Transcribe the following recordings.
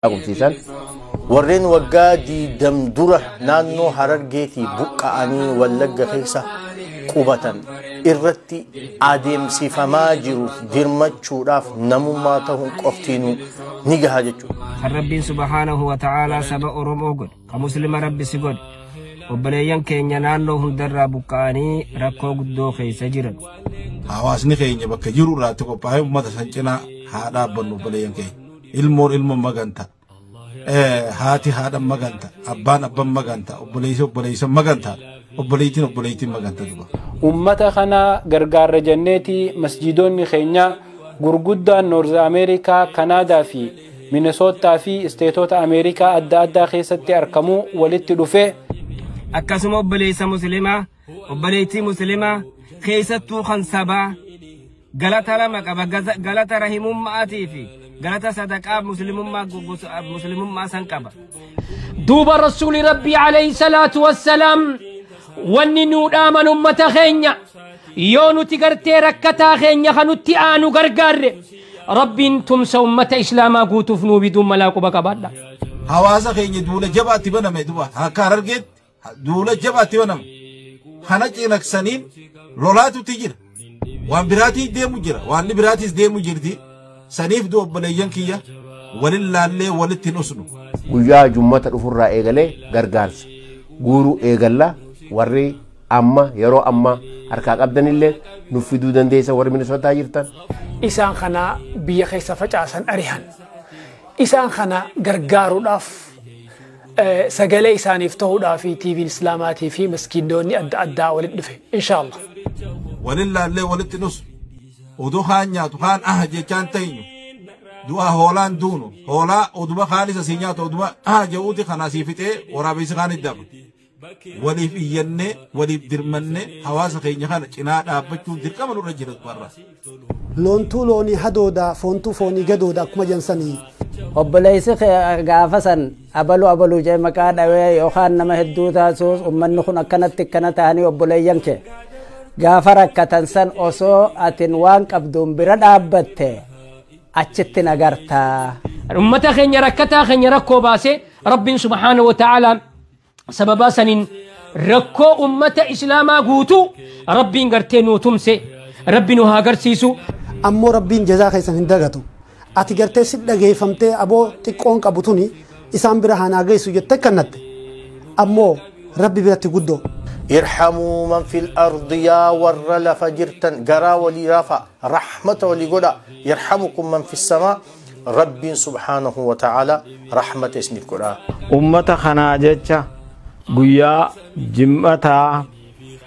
أقولتيسان ورين وجادي دم درة نانو هرجيتي بقعني ولقى خيسة قوة إرتي عدم سفما جروف درمت شوراف نمو ما تهم قفتينو نيجا هاجتو الرب سبحانه وتعالى سبأ رموغل كمسلم رب سيقول وبليان كينيا نانو هندر بقعني ركو قدو خيسة جرد حواسني كينيا بكا جرو راتكو باهم مدى سنجنا هادا بنو بليان كينيا ilmo maganta haati haadha maganta abbaan maganta obboleessa maganta obboleettiin maganta duba ummata kana gargaarra janneeti masjidoonni keenya gurguddaan North America Canada fi Minnesota fi isteetota America adda addaa keessatti argamu walitti dhufe akkasuma obboleettii muslimaa keessattuu kan sabaa galata lama qaba galata rahimummaatii fi galata sadaqaa muslimummaa san qaba دوب الرسول ربي عليه الصلاة والسلام وننو آمن أمة خينيا يونو تقرتي ركتا خينيا خنوتي آنو غرغر ربي انتم سومة إسلاما قوتو فنو بدون ملاكو بكبالا حواسا خينيا دولة جباتي بنام دوبا هكارر جيت دولة جباتي بنام خناجي نكسانين رولاتو تجير وان براتي ديمو جيرا وان براتي ديمو جيرتي سنيف دو بليان كيا ولله الله ولتين أسنو ويا جمعة الأفرا إيجالي غرغارس غورو إيجالا وري أما يرو أما أركاك أبدان الله نفيدو دنديسا وري من سوتا جيرتان إسان خنا بيخيسا فجأسان أريحان إسان خنا غرغارو داف سجلي إسان يفتحو دافي تيفي الإسلاماتي في مسكين دوني أدى ولد دفي إن شاء الله ولله الله ولتين أسنو ودو خانيا تخان أهجي كان تينو دوا هولان دونو هولا ودوا خالص سينيات ودوا أهجي خناسي فتة ورابيس خان الدم وليف ينّه وليف درمنّه حواس خيني خان كناد أبتشو دركا منو رجيرت برا لونتو لوني هدودا فونتو فوني جدودا كم جنساني وبليس غافسن أبلو جاي مكان أوي يوخان نما هدودا سوس ومن نخون كانت هاني وبليان كه غافرك كتنسن أسو أتنوان كبدون برد أبته أشتي نجارتا أمة خينيا ركتا خينيا ركو باسي رب سبحانه وتعالى سببا سنين ركو أمة إسلاما قوتو ربي نغرتينو تمسي ربي نوها غرسيسو أمو ربي جزاك يسن هندغتو أتي غرتي سيدا غي فمتي أبو تقون كبتوني إسان برهانا غيسو يتكنت أمو ربي بياتي قدو ارحموا من في الأرض يا ورل فجرتن قرا ولي رافع رحمة ولي قدا يرحمكم من في السماء رب سبحانه وتعالى رحمة اسمك قدا أمة خناجتش قيا جمتا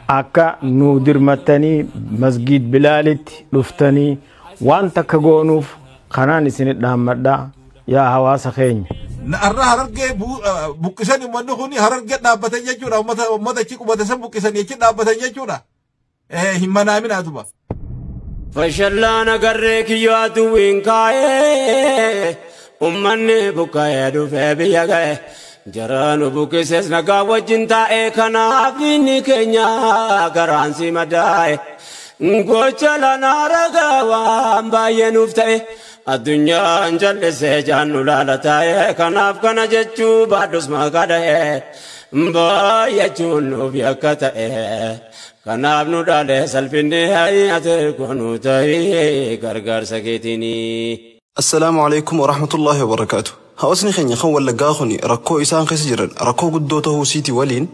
أكا نودر متني مسجد بلالت لفتني وانت كغونوف خناني سنة دامدا يا هواس خين نأرنا هرجع بوكساني منو هرجع نابتن يجورا ومتا تشيكو بتسم بوكساني يجي نابتن يجورا هم نامين أدوبا فشلنا نقرك يا دوين كاي أمني بكاي دوفي بيجاي جرانو بوكسس نقا وجنتا كنا فيني كنيا كرانسي مداي نقولنا نارجع وامباينوفتي الدنيا انجل سجانو لالتاي كناف كنا جتشو بعدوس ما قده بايجونو بيكتاي كناف نوداله سلفيني هاي اتكونو تاي غرغر سكيتيني. السلام عليكم ورحمة الله وبركاته. هوسني خني خول لقاخني ركو إسان خيس جرن ركو قدوته سيتي ولين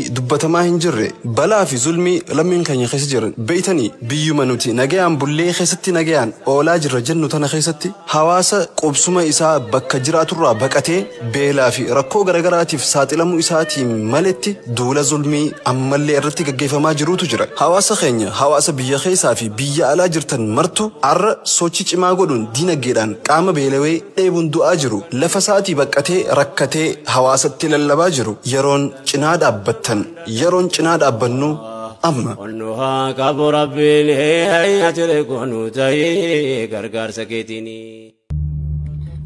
دبة ما هنجرة بلا في ظلمي لمن خني خيس جرن بيتني بيومنوتي نجيان بولي خيستي نجيان أولاج الرجل نتنا خيستي حواسة قبسمة إسا بكجرات الرا بكتة بلا في ركو غرغراتي في ساتلمو إساتي ملتي دولة ظلمي أملي أرتي كيف ما جرو تجرا حواسة خني حواسة بيا خيسا في بيا على جرتن مرتو عر سوتشي ما قولون دينا جيران قام بيلوي أيبون دو أجرو لفساتي بكتة ركتة حواست للباجرو يرون جناد أبتن يرون جناد أبنو أما ونها كبر ربي هي تلكونو تاي غرغر سكيتيني.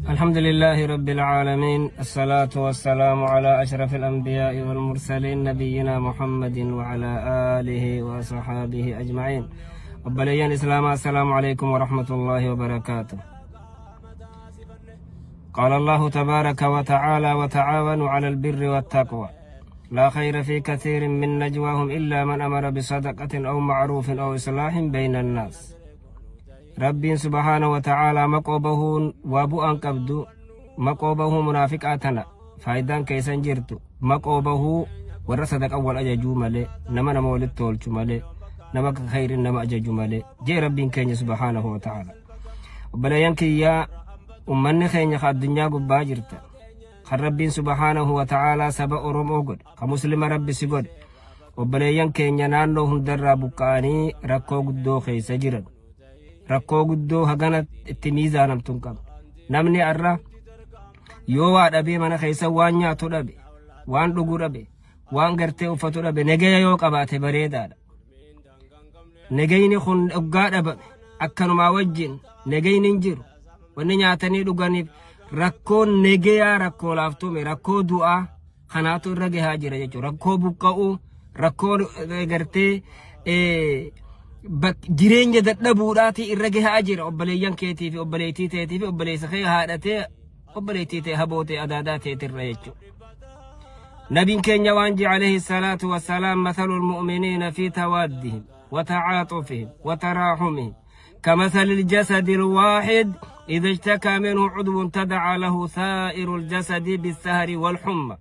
الحمد لله رب العالمين الصلاة والسلام على أشرف الأنبياء والمرسلين نبينا محمد وعلى آله وصحابه أجمعين. وبليان إسلام السلام عليكم ورحمة الله وبركاته. قال الله تبارك وتعالى وتعاونوا على البر والتقوى لا خير في كثير من نجواهم إلا من أمر بصدقة أو معروف أو إصلاح بين الناس رب سبحانه وتعالى مقوبه وابو أنكبدو مقوبه منافقاتنا فايدان كيسان جرتو مقوبه ورصدق أول أجاجو مالي نما ولد تولچو مالي نما خير نما أجاجو مالي جي رب كيني سبحانه وتعالى وبلا ينكي يا أمني خيني خاد الدنيا قبا جرتا خرب سبحانه وتعالى سبا أرمو قد كمسلم رب سيقد وبلا ينكي نانو هندر بكاني ركو قدو خيس جرد ركو قدو هغانت اتميزا نمتن قب نمني أرى يووا دبي من خيس وانيا تو دبي وان دغو دبي وان غرتي وفتو دبي نغيا يو قباته بريدا نغيني خون اوغا دب اكنو ما وجين نغيني نجيرو وني نياتني دغاني ركو نغيا ركو لافتو مي ركو دعاء خناتو رغي هاجر يجو ركو بوكاو ركو غرتي بك جيرين ددبوداتي رغي هاجر اوبليان كيتي في اوبليتي تيتي في اوبليس خي هادتي وبليتي هبوتي أداداتي تريجو نبي كينيا وانجي عليه الصلاة والسلام مثل المؤمنين في توادهم وتعاطفهم وتراحمهم كمثل الجسد الواحد إذا اشتكى منه عضو تدعى له سائر الجسد بالسهر والحمى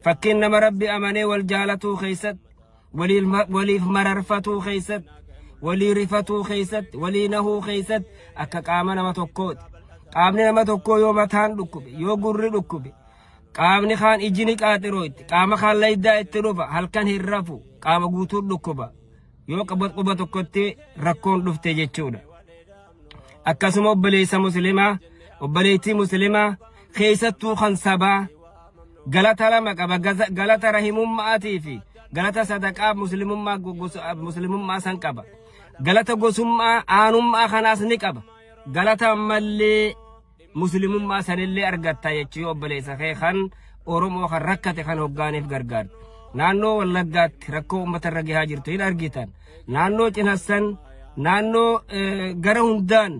فكن مربي أمني والجالة خيست ولي مررفة خيست ولي رفة خيست ولي نهو خيست أكاك آمنا ما تقود qaamni nama tokko yoo mataan dhukkube yoo gurri dhukkube qaamni kaan ijini qaaxirootti qaama kaan laydaa itti dhufa halkan hin rafu qaama guutuun dhukkuba yoo quba tokkotti rakkoon dhufte jechuudha akkasuma obboleessa muslimaa obboleettii muslimaa keessattuu kan sabaa galata lama qaba galata rahimummaatii fi galata sadaqaa muslimummaa san qaba galata gosummaa aanummaa kanaas ni qaba galata mallee muslimummaa sanillee argatta jechuu obboleessa kee kan oromoo kan rakkate kan hoggaaniif gargaar naannoo wallaggaatti rakkoo uummata irra gahaa jirtu hin argitan naannoo cinassan naannoo gara hundaan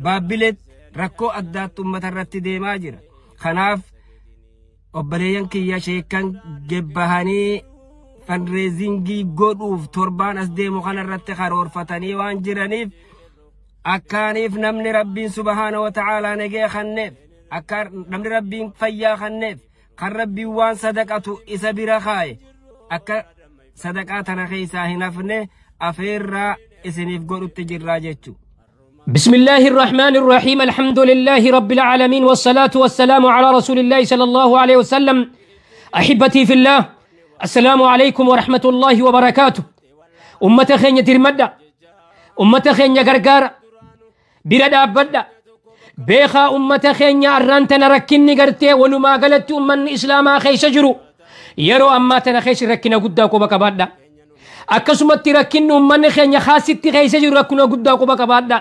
baabbileet rakkoo addaatti uummata irratti deemaa jira kanaaf obboleeyyan kiyya sheekan gebbahanii fundraisingii godhuuf torbaan as deemu kanarratti karoorfatanii waan jiraniif أكانيف نمني ربي سبحانه وتعالى نجي خنف أكار نمني ربي فيا خنف خربي وان صدقته إسبير خاي أكا صدقاتنا خيسا هنفني أفير إسنيف قولوا التجراجتو بسم الله الرحمن الرحيم الحمد لله رب العالمين والصلاة والسلام على رسول الله صلى الله عليه وسلم أحبتي في الله السلام عليكم ورحمة الله وبركاته أمة خينية ترمدة أمة خينية غرغارة بلا دابدا بيخا أمة خينيا أرانتنا ركني قرتي ونما قلت أمن إسلاما خيش جرو يرو أماتنا خيش ركنا قداكو بكبادا أكسمت ركن أمن خينيا خاست خيش جرو ركنا قداكو بكبادا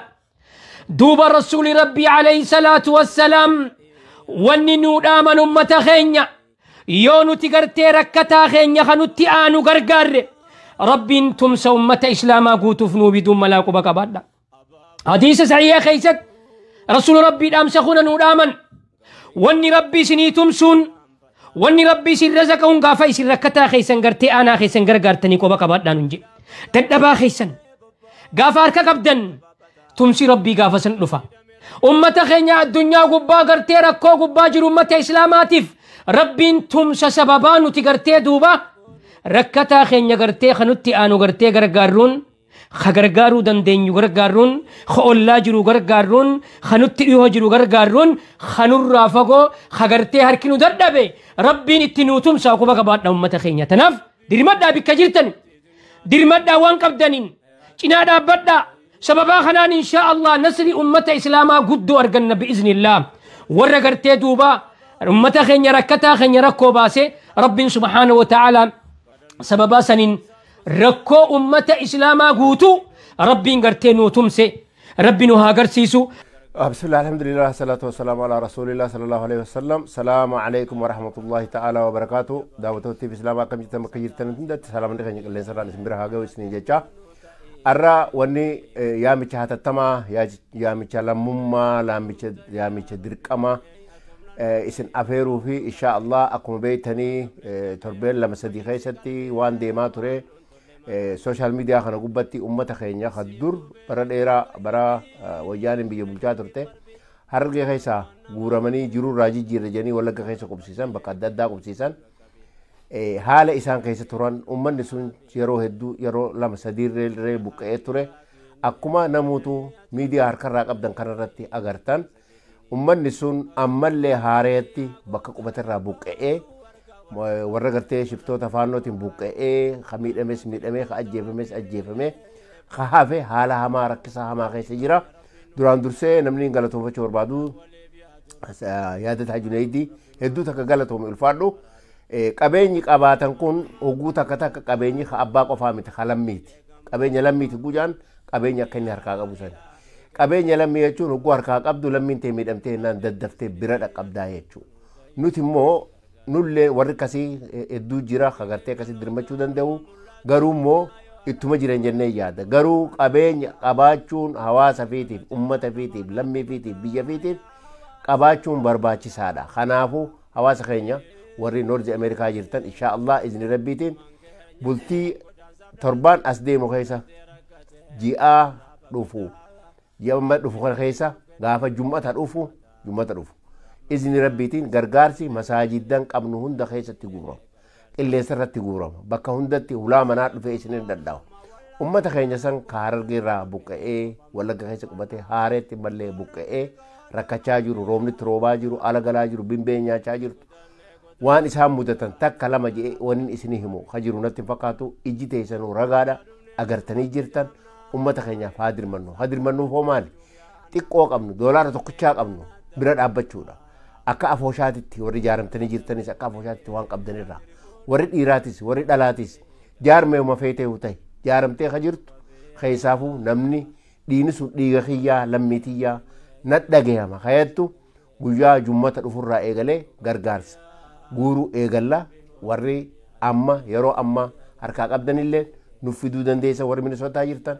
دوب الرسول ربي عليه الصلاة والسلام وننو آمن أمة خينيا يونو تقرتي ركتا خينيا خنوتي آنو غرغار ربي تمسى أمة إسلاما قوتو فنو بدون ملاكو بكبادا حديث صحيح خيست رسول ربي الأمسخون نودامن واني ربي سنيتم سون واني ربي سرزقون غافا سركتا خيسن غرتي انا خيسن غرغرتني كوبا كبادان نجي تدبا خيسن غافا اركا قبدن تمسي ربي غافا سن دفا امه خينيا الدنيا غبا غرتي ركو غبا جرو امه اسلاماتيف ربي تمسى سببان تغرتي دوبا ركتا خينيا غرتي خنوتي انو غرتي غرغارون خغرغارو دندنيو غرغارون خولا جرو غرغارون خنوتي يو جرو غرغارون خنور رافغو خغرتي هركنو ددبه ربي نتنوتم ساكو بغباد امه خينيا تناف ديرمدا بكجرتن ديرمدا وان قبدنين چنادا بدا سببا خنان ان شاء الله نسل امه اسلاما غدو ارغن باذن الله ورغرتي دوبا امه خينيا ركتا خينيا ركو باسه رب سبحانه وتعالى سببا سنين ركو أمة إسلاما قوتو ربي نغرتينو تمسي ربي نهاجر سيسو بسم الله الحمد لله والصلاة والسلام على رسول الله صلى الله عليه وسلم السلام عليكم ورحمة الله تعالى وبركاته دعوتي في إسلام كم جت مكيرتن السلام عليكم اللي سرنا نسميها هاجر وسنين جتا أرى وني يا ميشة تما يا ميشة لمما يا ميشة دركما isin afeeruu fi insha Allah akkuma beektanii torbeen lama sadii keessatti waan deemaa ture social media kana gubbatti ummata keenya dur bara dheeraa bara wayyaaniin biyya bulchaa turte Harargee keessa guuramanii jiruu raajii jijjiiranii Wallagga keessa qubsiisan bakka adda addaa qubsiisan haala isaan keessa turan ummanni sun yeroo hedduu yeroo lama sadii irree buqqa'ee ture akkuma namuutu miidiyaa harkarraa qabdan kanarratti agartan ummanni sun ammallee haareetti bakka qubatarraa buqqa'ee warra gartee shiftoota faannootiin buqqa'ee ka miidhamee ka ajjeefamee ka hafe haala hamaa rakkisaa hamaa keessa jira duraan dursee namni galatoomfachuu barbaadu yaadataa Junaydii hedduu takka galatoomu ulfaadhu qabeenyi qabaatan kun oguu takka takka qabeenyi ka abbaa qofaa miti ka lammiiti qabeenya lammiiti gujaan qabeenya akka inni harkaa qabu sani qabeenya lammii jechuun oguu harkaa qabdu lammiin tee miidhamtee naan daddaftee bira dhaqqabdaa jechuudha nuti immoo nullee warri kasii hedduu jira ka gartee kasii dirmachuu danda'u garuu immoo ittuma jiran jennee yaada garuu qabeenya qabaachuun hawaasa fiitiif ummata fiitiif lammii fiitiif biyya fiitiif qabaachuun barbaachisaadha kanaafuu hawaasa keenya warri Noorzi Ameerikaa jirtan insha Allah izni rabbiitiin bultii torbaan as deemu keessa ji'a dhufu kana keessa gaafa jummata dhufu izni rabbiitiin gargaarsi masaajidan qabnu hunda keessatti guurama qilleensa irratti guurama bakka hundatti hulaa manaa dhufee isinin dadhawa ummata keenya san ka Harargee irraa buqqa'ee Wallagga keessa qubatee haareetti mallee buqqa'ee rakkachaa jiru roobnitti roobaa jiru ala galaa jiru bimbee nyaachaa jirtu waan isaan mudatan takka lama jedhee waniin isinii himu ka jiru natti fakkaatu ijji teessanuu ragaadha agartanii jirtan ummata keenyaaf hadirmannuuf hoo maali xiqqoo qabnu doolaara tokkichaa qabnu bira dhaabbachuudha akka afooshaatitti warri jaaramtanii jirtanis akka afooshaatitti waan qabdanirraa warri dhiiraatis warri dhalaatis jaarmeema feetee ta'e jaaramtee ka jirtu keessaafuu namni dhiini sun dhiiga kiyyaa lammiitiyyaa nadhagayama kayattu guyyaa jummata dhufurraa eegalee gargaarsa guuruu eegalla warri amma yeroo amma harkaa qabdanillee nuuf fiduu dandeessa warri Minisootaa jirtan.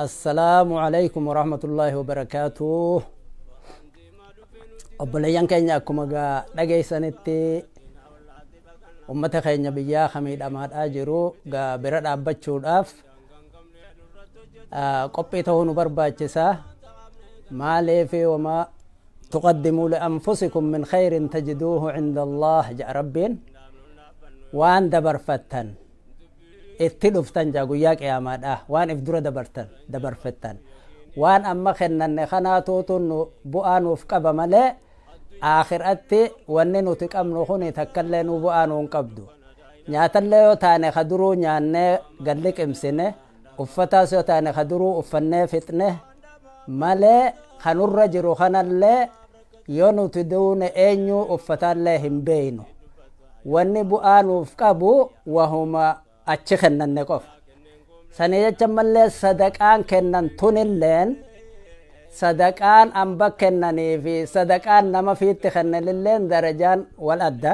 Assalaamu alaykum warahmatullaahi wabarakaatuh. Obboleeyyan keenya akkuma dhageessanitti ummata keenya biyyaa miidhamaadhaa jiru bira dhaabbachuudhaaf qophii ta'uu nu barbaachisa. maaliif wama تقدموا لأنفسكم من خير تجدوه عند الله جاء ربين وان دبر فتن اتلفتن جاء قياك يا مادا وان افدر دبر فتن وان أما خنن خناتوتن بؤان وفقب ملي آخر أتي وننو تكامنو خوني تكالنو بؤان ونقبدو نياتليو تاني خدرو نياني قلق امسنه uffataasoo taane kaduruu uffannee fitne malee kanurra jiru kanallee yoo nuti duune eenyu uffataallee hin beeynu wanni bu'aa nuuf qabu wahuma achi kennanne qofa sanii jecha mallee sadaqaan kennan tunilleen sadaqaan amba kennanii fi sadaqaan nama fiitti kennanilleen darajaan wal adda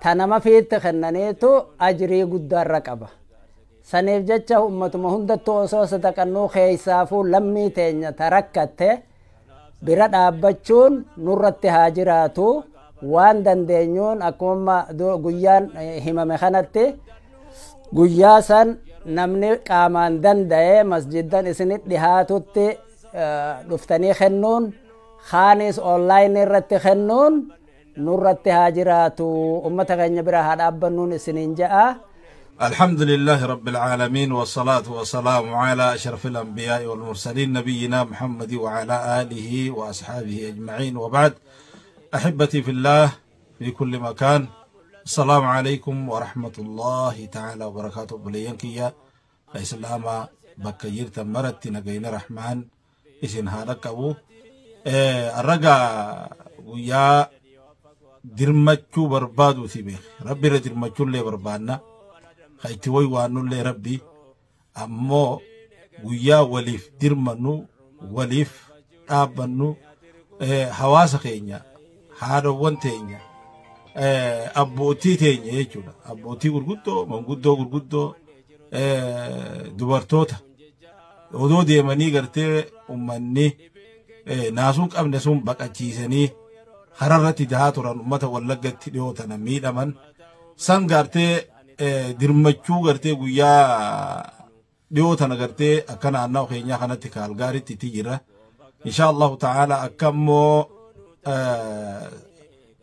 ta nama fiitti kennaniitu ajrii guddaarra qaba saniif jecha ummatuma hundattuu osoo sadaqannuu keeysaafuu lammii teenya tarakkatte bira dhaabbachuun nurratti haa jiraatu waan dandeenyuun akkuma guyyaan himame kanatti guyyaa san namni qaamaan danda'e masjiddan isinit dhihaatutti dhuftanii kennuun kaanis online irratti kennuun nurratti haa jiraatu ummata keenya bira haa dhaabbannuun isiniin ja'a. الحمد لله رب العالمين والصلاة والسلام على أشرف الأنبياء والمرسلين نبينا محمد وعلى آله وأصحابه أجمعين وبعد أحبتي في الله في كل مكان السلام عليكم ورحمة الله تعالى وبركاته بليانكيا الإسلام بكير تمرت نجين رحمن إسن هذاك أبو الرجع ويا درمتشو بربادو ثبيخ ربي رجرمتشو اللي بربادنا خيتوي وانو لي ربي أمو ويا وليف درمنو وليف آبنو حواس خينيا هادو وانتينيا أبوتي تينيا يجونا أبوتي غرغدو منغدو غرغدو دوبرتوتا ودو ديماني غرتي أماني ناسون قبل نسون بقى تشيساني hararratti dahaa turan ummata wallaggatti dhiyootan miidhaman san gartee dirmachuu gartee guyyaa dhiyootan gartee akka naannoo keenyaa kanatti kaalgaaritti itti jira insha allahu ta'ala akka immoo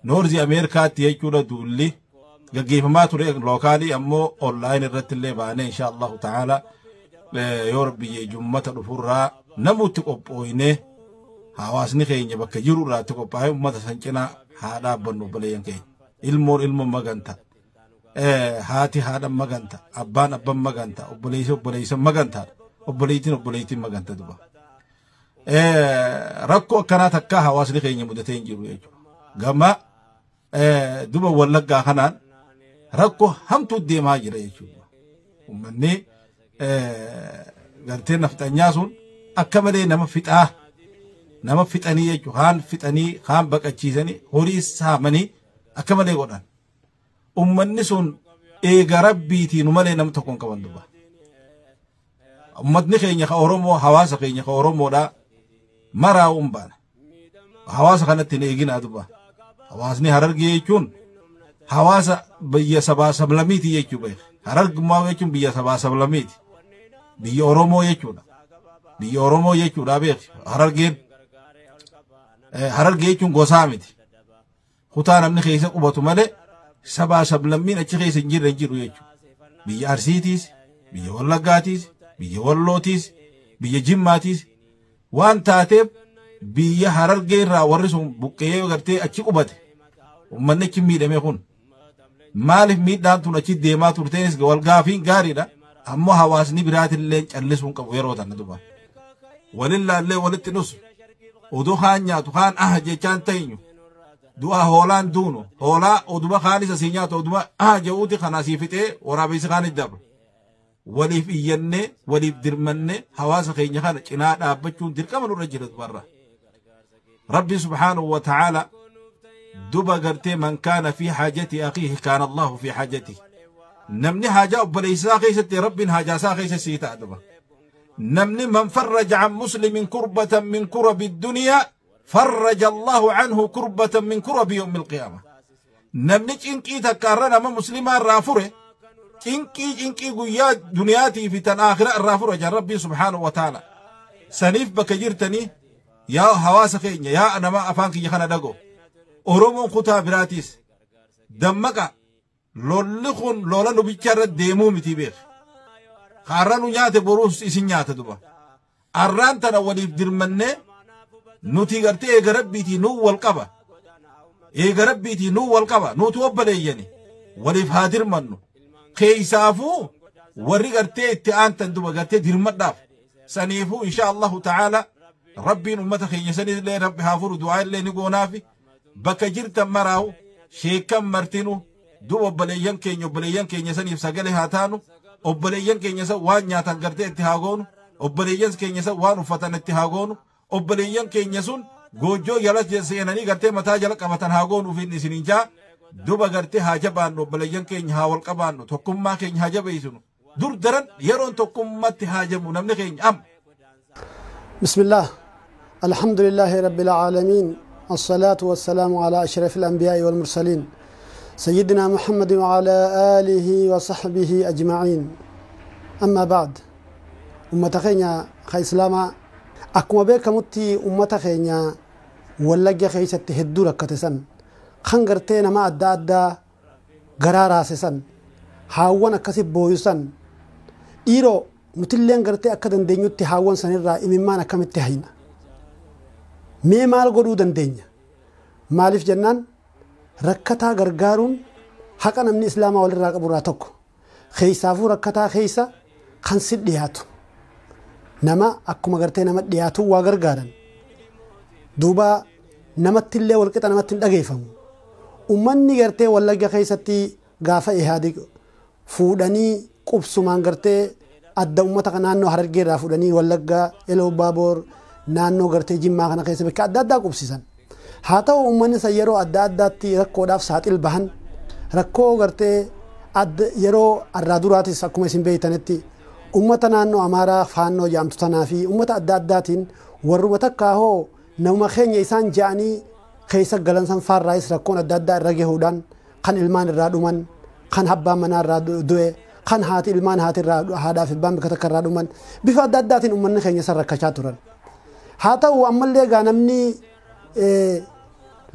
noorzi ameerikaatti jechuudha duulli gaggeeffamaa ture lookaalii ammoo onlaayini irratti illee baanee insha allahu ta'ala yoo rabbi jummata dhufurraa namutti qophooyne hawaasni keenya bakka jiru irraatti qophaa'ee ummata san cinaa haa dhaabbannu obboleeyyan keenya ilmoon ilma maganta haati haadha maganta abbaan abban maganta obboleeysan maganta obboleeytiin maganta duba rakkoo akkanaa takkaa hawaasni keenya mudatee hin jiru jechuudha gama duba wallaggaa kanaan rakkoo hamtuu deemaa jira jechuudha ummanni gartee nafxanyaa sun akka malee nama fixanii jechuudha haan fixanii haan baqachiisanii horii saamanii akka malee godhan ummanni sun eega rabbiitiin malee nama tokko hin qaban duba ummatni keenya ka oromoo hawaasa keenya ka oromoodha maraa umbaana hawaasa kanatti hin eeginaa duba hawaasni harargee jechuun hawaasa biyya sabaa sablamiiti jechuu beek harargummaa jechuun biyya sabaa sablamiiti biyya oromoo jechuudha beek harargee jechuun gosaa miti kutaa namni keessa qubatu malee sabaa sablammiin achi keessa hin jiru jechuudha biyya arsiitiis biyya wallaggaatiis biyya wallootiis biyya jimmaatiis waan taateef biyya harargee irraa warri sun buqqee gartee achi qubate ummanni achi miidhame kun maaliif miidhaan tun achi deemaa turteenis walgaafiin gaariidha ammoo hawaasni biraatillee callisuun qabu yeroo tanna duba walillaallee walitti dhus oduu haan nyaatu haan jechaan tayinyu du'a hoolaan duunu hoolaa oduma khaalisa si nyaatu oduma je'uuti kana sii fixee waraabessi kaan iddabra waliif iyyanne waliif dirmanne hawaasa keenya kana cinaa dhaabbachuun dirqama nurra jira dubarra rabbi subhaanahu wa ta'ala duba gartee man kaana fi haajati akhiihi kaana allahu fi haajati namni haajaa obboleessaa keessatti rabbiin haajaasaa keessa sii ta'a duba namni man farraja an muslimin kurbatan min kurabi duniyaa فرج الله عنه كربة من كرب يوم القيامة نمني چنكي تكارنا ما مسلمان رافره چنكي قويا دنياتي في تنآخرة الرافره جان ربي سبحانه وتعالى سنيف بكجرتني يا هواسخين يا أنا ما أفانك يخنا دقو أرومون خطا براتيس دمكا لولخون لولا نبيكار ديمو متبير خارانو نيات بروس إسي نيات دبا أران تنا وليف درمنه nuti gartee eega rabbiitii nuu wal qaba nuti obbaleeyyani waliif haa dirmannu keeysaafuu warri gartee itti aantan duba gartee dirmadhaaf saniifuu insha allahu ta'ala rabbiin ummata keenya sanillee rabbi haa furu du'aa illee ni goonaafi bakka jirtan maraawu sheekan martinu duba obboleeyyan keenya saniif sagale haa taanu obboleeyyan keenya san waan nyaatan gartee itti haa goonu obboleeyyan keenya san waan uffatan itti haa goonu obboleeyyan keenya sun goojjoo jala seenanii gartee mataa jala qabatan haa goonu ufin isinin jaa duba gartee haa jabaannu obboleeyyan keenya haa wal qabaannu tokkummaa keenya haa jabeessinu dur daran yeroon tokkummatti haa jamu namni keenya am بسم الله الحمد لله رب العالمين الصلاة والسلام على أشرف الأنبياء والمرسلين سيدنا محمد وعلى آله وصحبه أجمعين أما بعد أمة خينيا خي إسلاما أكما بيكا متي أمة خينيا ولقيا خيسة تهدو ركتسن خنقرتين ما أدى قرارا سسن حاوانا كسب بويسن إيرو نتلين قرتي أكدن دينيو تحاوان سنرى إممان أكام التحينا مي مال قدودن دينيا مالف جنان ركتا غرغارون حقا من إسلام والراقب راتوك خيسافو ركتا خيسا خنسد دياتو نما أكما قرتي نما دياتو وغرغارن دوبا نما تلي والكتا نما تندقيفهم أماني قرتي واللقى خيستي غافا إهادي فوداني قبسومان قرتي adda ummata kana naannoo Harargee irraa fudhanii Wallaggaa Eloo Baaboor naannoo gartee Jimmaa kana keessa bakka adda addaa qubsisan haa ta'u uummanni san yeroo adda addaatti rakkoodhaaf saaxil bahan rakkoo gartee yeroo arraa duraatis akkuma isin beeytanitti ummata naannoo Amaaraa faannoo jaamtu tanaa fi ummata adda addaatiin warruma takkaa hoo nama keenya isaan ja'anii keessa galansan faarraayis rakkoon adda addaa irra gahuudhaan kan ilmaan irraa dhuman kan abbaan manaa irraa du'e kan haati ilmaan haati irraa haadhaaf abbaan bakka takka irraa dhuman bifa adda addaatiin uummanni keenya san rakkachaa turan haa ta'u ammallee gaa namni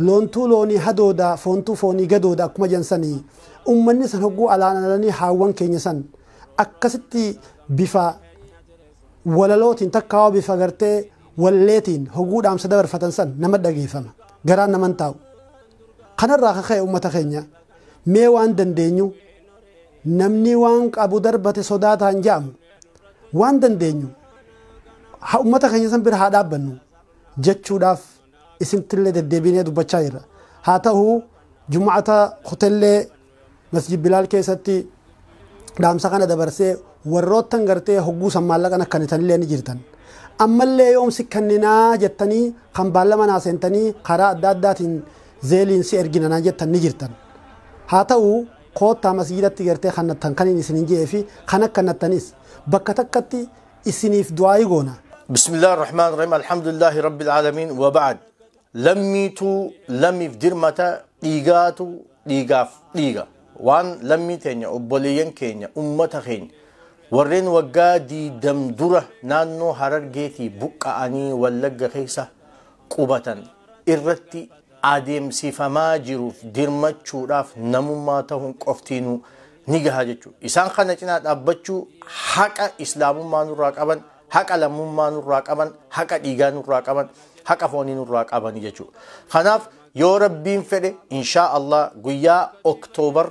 loontuu loonii hadooda foontuu foonii gadooda akkuma jansanii uummanni san hogguu alaanalanii haawwan keenya san akkasitti bifa walalootiin takkaawaa bifa gartee walleetiin hogguu dhaamsa dabarfatan san nama dhageeffama garaan naman taa'u kanarraa kaka'e uummata keenya mee waan dandeenyu namni waan qabu darbate sodaataan ja'amu waan dandeenyu uummata keenya san bira haa dhaabbannu jechuudhaaf isintillee deddeebinee dubbachaa jirra haa ta'u jum'ata hotellee masjid bilaal keessatti dhaamsa kana dabarsee warroottan gartee hogguu san maallaqan akkanitanillee ni jirtan ammallee yoomsi kanninaa jettanii kan baallama naa seentanii karaa adda addaatiin zeeliin si erginanaa jettan ni jirtan haa ta'u koottaa masjidatti gartee kannattan kan isinin jee fi kan akkannattanis bakka takkatti isiniif du'aayi goona بسم الله الرحمن الرحيم الحمد لله رب العالمين وبعد لميتو لمي في درمتا ديغاتو ديغاف ديغا وان لمي تينيا وبوليين كينيا أمتا خين ورين وقادي دمدورة نانو هرر جيتي بقى أني واللقى خيسة قوبة إرتي آدم سيفما جروف درمت شوراف نمما تهم قفتينو نيجا جتشو إسان خانتنا أبتشو حقا إسلام ما نراك أبن حقا لمما نراك أبن حقا ديغا نراك أبن حقا فوني نراك أبن جتشو خناف يو ربين فده إن شاء الله قويا أكتوبر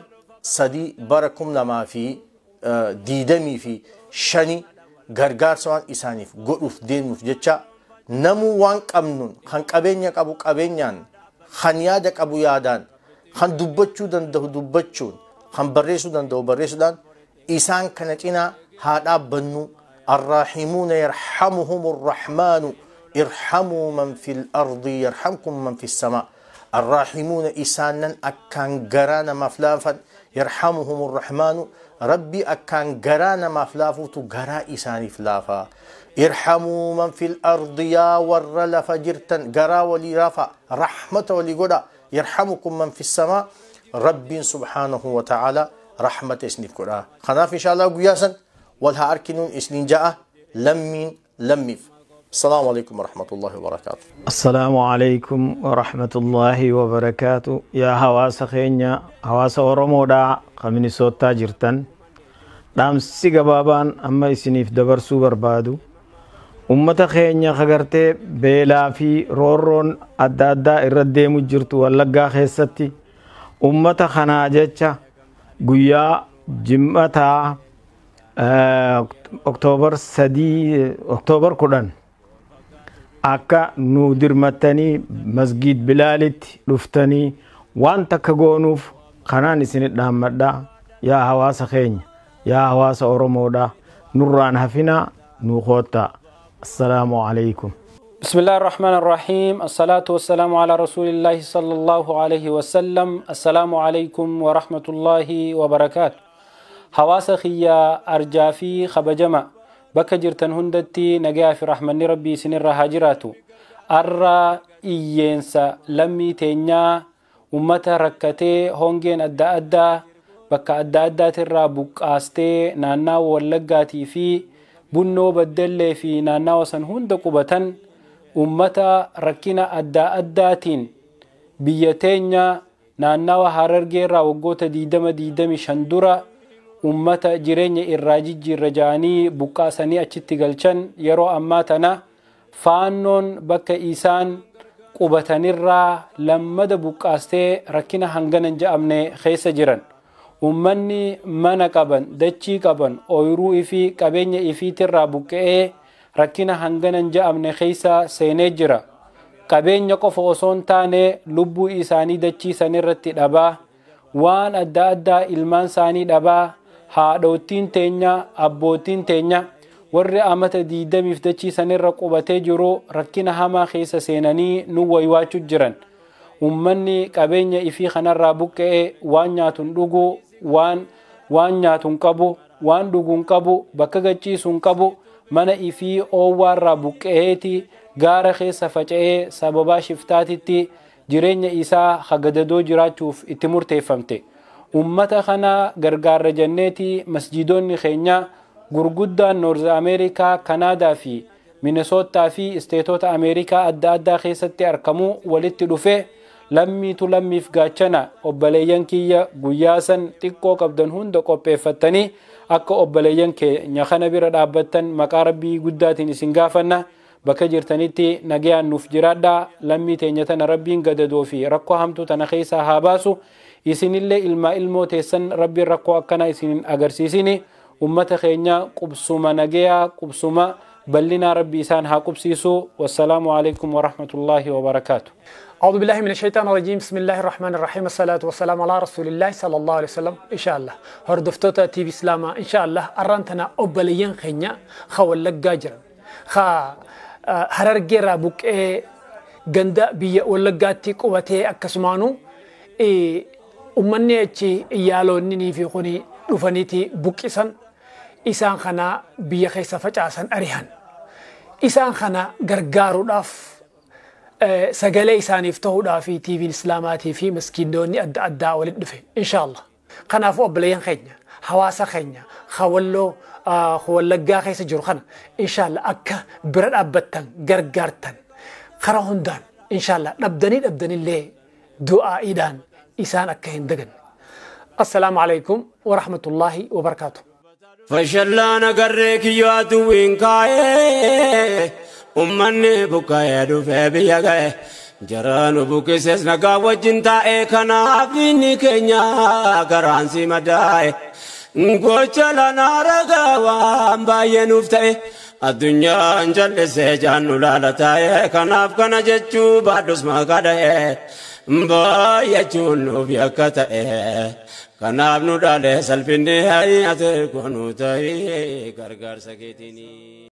صدي بركم لما في ديدمي في شني غرغار سوان إسانيف قروف دينوف جتشا نمو وان قمنون خان قبينيك أبو قبينيان خان يادك أبو يادان خان دبتشو دان دو دبتشون خان بريسو دان دو بريسو دان إسان كانتنا هذا بنو الراحمون يرحمهم الرحمن ارحموا من في الأرض يرحمكم من في السماء الراحمون إسانا أكان غرانا مفلافا يرحمهم الرحمن ربي أكان غرانا مفلافو تو غرا إساني فلافا ارحموا من في الأرض يا ورل فجرتا غرا ولي رافا رحمة ولي قدا يرحمكم من في السماء ربي سبحانه وتعالى رحمة اسنف قدا خناف إن شاء الله قياسا والها أركنون اسنين جاء لمين لميف السلام عليكم ورحمة الله وبركاته السلام عليكم ورحمة الله وبركاته يا هواس خينيا هواس ورمودا خميني صوتا جرتن دام سيغبابان أما يسنيف دبرسو بربادو أمة خينيا خغرتي بيلا في رورون أدادا إردي مجرتو واللقا خيستي أمة خناجتشا قويا جمتا أكتوبر أكتوبر كودان akka nu dirmattanii masjid bilaalitti dhuftanii waan takka goonuuf kanaan isinit dhaammadha yaa hawaasa keenya yaa hawaasa oromoodha nurraan hafina nu qoota assalaamu alaykum بسم الله الرحمن الرحيم الصلاة والسلام على رسول الله صلى الله عليه وسلم السلام عليكم ورحمة الله وبركاته حواس خيا أرجافي خبجمع bakka jirtan hundatti nagaa fi rahmanni rabbii isinirra haa jiraatu arra iyyeensa lammii teenyaa ummata rakkatee hongeen adda addaa bakka adda addaatirraa buqqaastee naannawaa wallaggaatii fi bunnoo baddallee fi naannawaa san hunda qubatan ummata rakkina adda addaatiin biyya teenya naannawaa harargeerraa waggoota 20-25 dura ummata jireenya irraa jijjiirra ja'anii buqqaasanii achitti galchan yeroo ammaa tana faannoon bakka isaan qubatanirraa lammada buqqaastee rakkina hanganan ja'amne keessa jiran ummanni mana qaban dachii qaban ooyiruu fi qabeenya ifiitirraa buqqa'ee rakkina hanganan ja'amne keessa seenee jira qabeenya qofa osoo hin taane lubbuu isaanii dachii sanirratti dhabaa waan adda addaa ilmaan isaanii dhabaa haadhootiin teenya abbootiin teenya warri amata 20 dachii sanirra qubatee jiru rakkina hamaa keessa seenanii nu waywaachuu jiran ummanni qabeenya ifii kanarraa buqqa'ee waan nyaatuun dhugu waan nyaatuun qabu waan dhuguun qabu bakka gachiisuun qabu mana ifii oowwaarraa buqqa'eeti gaara keessa faca'ee sababaa shiftaatitti jireenya isaa hagadadoo jiraachuuf itti murteeffamte. Ummata kana gargaarra jenneeti masjidoonni keenya gurguddaan Noorz Ameerikaa, Kanaadaa fi Minesootaa fi isteetota Ameerikaa adda addaa keessatti argamu walitti dhufe lammiitu lammiif gaachana obboleeyyan kiyya guyyaa san xiqqoo qabdan hunda qopheeffattanii akka obboleeyyan keenya kana bira dhaabbattan maqaa rabbii guddaatiin isin gaafanna. Bakka jirtanitti nagayaan nuuf jiraadhaa. Lammii teenya tana rabbiin gadadoo fi rakkoo hamtuu tana keessaa haa baasu. Isinillee ilmoo teessan rabbiin rakkoo akkana isin agarsiisini. Ummata keenya qubsuma nagayaa qubsuma bal'inaa rabbi isaan haa qubsiisu. Wassalaamu alaikum warahmatullaahi wabarakaatu. أعوذ بالله من الشيطان الرجيم بسم الله الرحمن الرحيم الصلاة والسلام على رسول الله صلى الله عليه وسلم إن شاء الله هردفتوتا تي في إسلاما إن شاء الله أرانتنا أبليين خينيا خول جاجر خا هررجي رابوك جندا بيا ولقاتي قوتي أكسمانو أمني أشي يالو نيني في خوني رفنيتي بوك إسان خنا بيا خيسا فجأسان أريهان إسان خنا غرغارو داف سجلي إساني فتوه في تي في الإسلاماتي في مسكين دوني أدى ولد دفه إن شاء الله خنا فوق بليان خينيا حواسا خينيا خولو خولجا خيس جرخنا إن شاء الله أكا برد أبتن غرغارتن خراهندان إن شاء الله نبدني اللي دعاء إيدان إسان أكا هندقن السلام عليكم ورحمة الله وبركاته فشلنا قريك يواتو وينكاي ummanni bukka'ee dhufee biyya ga'e jaraanu bukkisees nagaa wajjin taa'e kanaaf inni keenya garaansi madaa'e gocha lanaa ragaa waan baay'ee nuuf ta'e addunyaan jallisee jaannu laala taa'e kanaaf kana jechuu baadhus maqaa dha'e baay'achuun nuuf yakka ta'e kanaaf nu dhaalee salphinni ati kunuu ta'e gargaarsa keetiin.